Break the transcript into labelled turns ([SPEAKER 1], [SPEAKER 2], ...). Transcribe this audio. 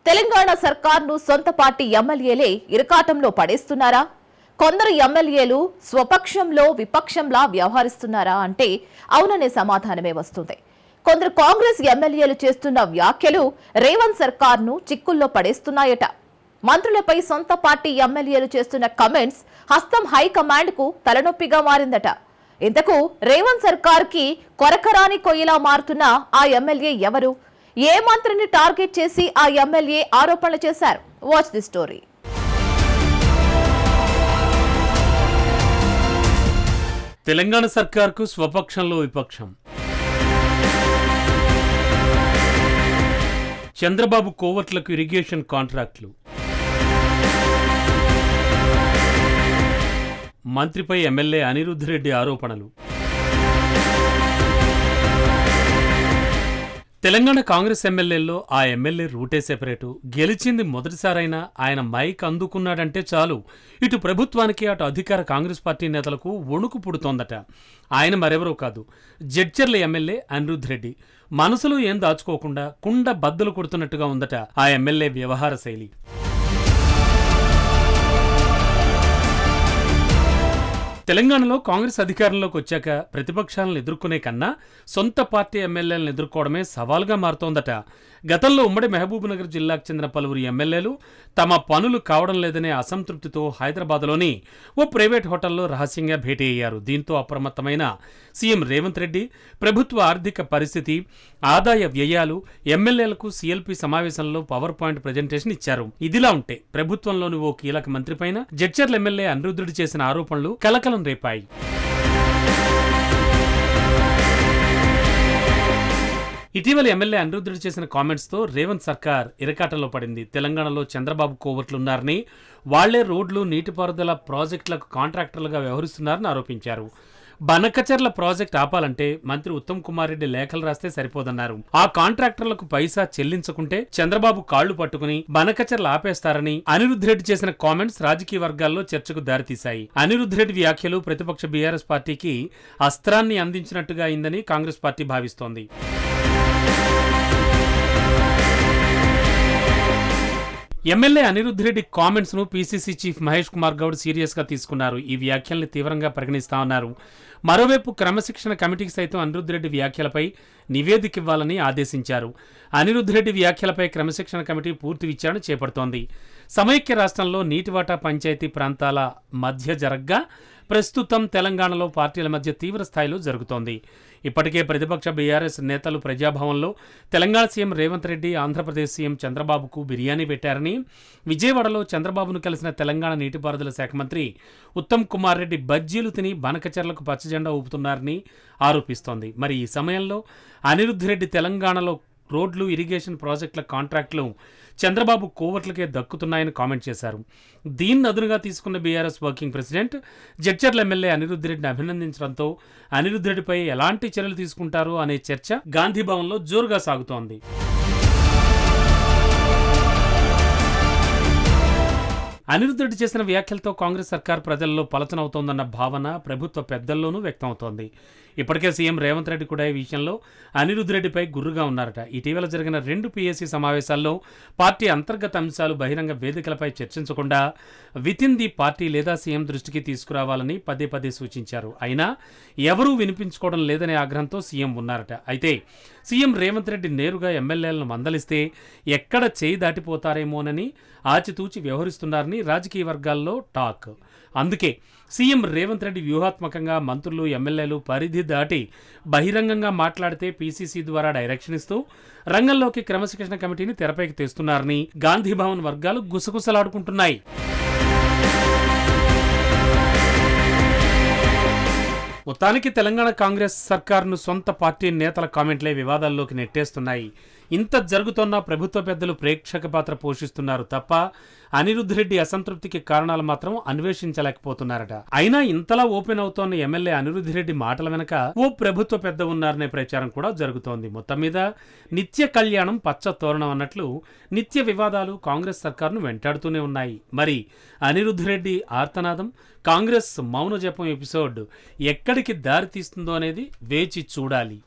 [SPEAKER 1] తెలంగాణ సర్కార్ను సొంత పార్టీ ఎమ్మెల్యేలే ఇరకాటంలో పడేస్తున్నారా? కొందరు ఎమ్మెల్యేలు స్వపక్షంలో విపక్షంలా వ్యవహరిస్తున్నారా అంటే అవుననే సమాధానమే వస్తుంది. కొందరు కాంగ్రెస్ ఎమ్మెల్యేలు చేస్తున్న వ్యాఖ్యలు రేవంత్ సర్కార్ను చిక్కుల్లో పడేస్తున్నాయట. మంత్రులపై సొంత పార్టీ ఎమ్మెల్యేలు చేస్తున్న కమెంట్స్ హస్తం హైకమాండ్కు తలనొప్పిగా మారిందట. ఇంతకు రేవంత్ సర్కార్కి కొరకరాని కొయ్యలా మారుతున్న ఆ ఎమ్మెల్యే ఎవరు? ఏ మంత్రిని టార్గెట్ చేసి ఆ ఎమ్మెల్యే ఆరోపణలు చేశారు? Watch the story.
[SPEAKER 2] తెలంగాణ సర్కార్కు స్వపక్షంలో విపక్షం. చంద్రబాబు కోవర్ట్లకు ఇరిగేషన్ కాంట్రాక్టులు. మంత్రిపై ఎమ్మెల్యే అనిరుద్ధ్ రెడ్డి ఆరోపణలు. తెలంగాణ కాంగ్రెస్ ఎమ్మెల్యేల్లో ఆ ఎమ్మెల్యే రూటే సెపరేటు. గెలిచింది మొదటిసారైనా ఆయన మైక్ అందుకున్నాడంటే చాలు ఇటు ప్రభుత్వానికి అటు అధికార కాంగ్రెస్ పార్టీ నేతలకు వణుకు పుడుతోందట. ఆయన మరెవరో కాదు, జడ్చర్ల ఎమ్మెల్యే అనిరుద్ధ్ రెడ్డి. మనసులో ఏం దాచుకోకుండా కుండ బద్దలు కొడుతున్నట్టుగా ఉందట ఆ ఎమ్మెల్యే వ్యవహార శైలి. తెలంగాణలో కాంగ్రెస్ అధికారంలోకి వచ్చాక ప్రతిపక్షాలను ఎదుర్కొనే కన్నా సొంత పార్టీ ఎమ్మెల్యేలను ఎదుర్కోవడమే సవాల్గా మారుతోందట. గతంలో ఉమ్మడి మహబూబ్నగర్ జిల్లాకు చెందిన పలువురు ఎమ్మెల్యేలు తమ పనులు కావడం లేదనే అసంతృప్తితో హైదరాబాద్లోని ఓ ప్రైవేట్ హోటల్లో రహస్యంగా భేటీ అయ్యారు. దీంతో అప్రమత్తమైన సీఎం రేవంత్ రెడ్డి ప్రభుత్వ ఆర్థిక పరిస్థితి, ఆదాయ వ్యయాలు, ఎమ్మెల్యేలకు సీఎల్పీ సమావేశంలో పవర్ పాయింట్ ప్రజెంటేషన్ ఇచ్చారు. ఇదిలా ఉంటే ప్రభుత్వంలోని ఓ కీలక మంత్రిపైన జడ్చర్ల ఎమ్మెల్యే అనిరుద్ధ్ రెడ్డి చేసిన ఆరోపణలు కలకలం రేపాయి. ఇటీవల ఎమ్మెల్యే అనిరుద్ధ్ రెడ్డి చేసిన కామెంట్స్తో రేవంత్ సర్కార్ ఇరకాటంలో పడింది. తెలంగాణలో చంద్రబాబు కోవర్ట్లున్నారని, వాళ్లే రోడ్లు, నీటిపారుదల ప్రాజెక్టులకు కాంట్రాక్టర్లుగా వ్యవహరిస్తున్నారని ఆరోపించారు. బనకచర్ల ప్రాజెక్ట్ ఆపాలంటే మంత్రి ఉత్తమ్ కుమార్ రెడ్డి లేఖలు రాస్తే సరిపోదన్నారు. ఆ కాంట్రాక్టర్లకు పైసా చెల్లించకుంటే చంద్రబాబు కాళ్లు పట్టుకుని బనకచర్ల ఆపేస్తారని అనిరుద్ధ్ రెడ్డి చేసిన కామెంట్స్ రాజకీయ వర్గాల్లో చర్చకు దారితీశాయి. అనిరుద్ధ్ రెడ్డి వ్యాఖ్యలు ప్రతిపక్ష బీఆర్ఎస్ పార్టీకి అస్త్రాన్ని అందించినట్టుగా అయిందని కాంగ్రెస్ పార్టీ భావిస్తోంది. ఎమ్మెల్యే అనిరుద్ధ్ రెడ్డి కామెంట్స్ ను PCC chief Mahesh Kumar Goud serious గా తీసుకున్నారు. ఈ వ్యాఖ్యల్ని తీవ్రంగా పరిగణిస్తామన్నారు. మరోవైపు క్రమశిక్షణ కమిటీకి సైతం అనిరుద్ధ్ రెడ్డి వ్యాఖ్యలపై నివేదిక ఇవ్వాలని ఆదేశించారు. అనిరుద్ధ్ రెడ్డి వ్యాఖ్యలపై క్రమశిక్షణ కమిటీ పూర్తి విచారణ చేపడుతోంది. సమైక్య రాష్ట్రంలో నీటివాటా పంచాయతీ ప్రాంతాల మధ్య జరగ్గా ప్రస్తుతం తెలంగాణలో పార్టీల మధ్య తీవ్ర స్థాయిలో జరుగుతోంది. ఇప్పటికే ప్రతిపక్ష బీఆర్ఎస్ నేతలు ప్రజాభవన్లో తెలంగాణ సీఎం రేవంత్ రెడ్డి, ఆంధ్రప్రదేశ్ సీఎం చంద్రబాబుకు బిర్యానీ పెట్టారని, విజయవాడలో చంద్రబాబును కలిసిన తెలంగాణ నీటిపారుదల శాఖ మంత్రి ఉత్తమ్ కుమార్ రెడ్డి బజ్జీలు తిని బనకచర్లకు పచ్చజెండా ఊపుతున్నారని ఆరోపిస్తోంది. మరి ఈ సమయంలో అనిరుద్ధ్ రెడ్డి తెలంగాణలో రోడ్లు, ఇరిగేషన్ ప్రాజెక్టుల కాంట్రాక్టులు చంద్రబాబు కోవర్ట్లకే దక్కుతున్నాయని కామెంట్ చేశారు. దీన్ని అదునుగా తీసుకున్న BRS working president Jadcherla MLA Anirudh రెడ్డిని అభినందించడంతో అనిరుద్ధ్ రెడ్డిపై ఎలాంటి చర్యలు తీసుకుంటారు అనే చర్చ గాంధీభవన్లో జోరుగా సాగుతోంది. అనిరుద్ధ్ రెడ్డి చేసిన వ్యాఖ్యలతో కాంగ్రెస్ సర్కార్ ప్రజల్లో పలచనవుతోందన్న భావన ప్రభుత్వ పెద్దల్లోనూ వ్యక్తమవుతోంది. ఇప్పటికే సీఎం రేవంత్ రెడ్డి కూడా ఈ విషయంలో అనిరుద్ధ్ రెడ్డిపై గుర్రుగా ఉన్నారట. ఇటీవల జరిగిన 2 పీఏసీ సమావేశాల్లో పార్టీ అంతర్గత అంశాలు బహిరంగ వేదికలపై చర్చించకుండా వితిన్ ది పార్టీ లేదా సీఎం దృష్టికి తీసుకురావాలని పదే పదే సూచించారు. అయినా ఎవరూ వినిపించుకోవడం లేదనే ఆగ్రహంతో సీఎం ఉన్నారట. అయితే సీఎం రేవంత్ రెడ్డి నేరుగా ఎమ్మెల్యేలను మందలిస్తే ఎక్కడ చేయి దాటిపోతారేమోనని ఆచితూచి వ్యవహరిస్తున్నారని రాజకీయ వర్గాల్లో టాక్. అందుకే సీఎం రేవంత్ రెడ్డి వ్యూహాత్మకంగా మంత్రులు, ఎమ్మెల్యేలు పరిధి దాటి బహిరంగంగా మాట్లాడితే పీసీసీ ద్వారా డైరెక్షన్ ఇస్తూ రంగంలోకి క్రమశిక్షణ కమిటీని తెరపైకి తెస్తున్నారని గాంధీభవన్ వర్గాలు గుసగుసలాడుకుంటున్నాయి. మొత్తానికి తెలంగాణ కాంగ్రెస్ సర్కార్ను సొంత పార్టీ నేతల కామెంట్లే వివాదాల్లోకి నెట్టేస్తున్నాయి. ఇంత జరుగుతున్నా ప్రభుత్వ పెద్దలు ప్రేక్షక పాత్ర పోషిస్తున్నారు తప్ప అనిరుద్ధ్ రెడ్డి అసంతృప్తికి కారణాలు మాత్రం అన్వేషించలేకపోతున్నారట. అయినా ఇంతలా ఓపెన్ అవుతోన్న ఎమ్మెల్యే అనిరుద్ధ్ రెడ్డి మాటల వెనక ఓ ప్రభుత్వ పెద్ద ఉన్నారనే ప్రచారం కూడా జరుగుతోంది. మొత్తం మీద నిత్య కళ్యాణం పచ్చ తోరణం అన్నట్లు నిత్య వివాదాలు కాంగ్రెస్ సర్కార్ను వెంటాడుతూనే ఉన్నాయి. మరి అనిరుద్ధ్ రెడ్డి ఆర్తనాదం, కాంగ్రెస్ మౌన జపం ఎపిసోడ్ ఎక్కడికి దారి తీస్తుందో అనేది వేచి చూడాలి.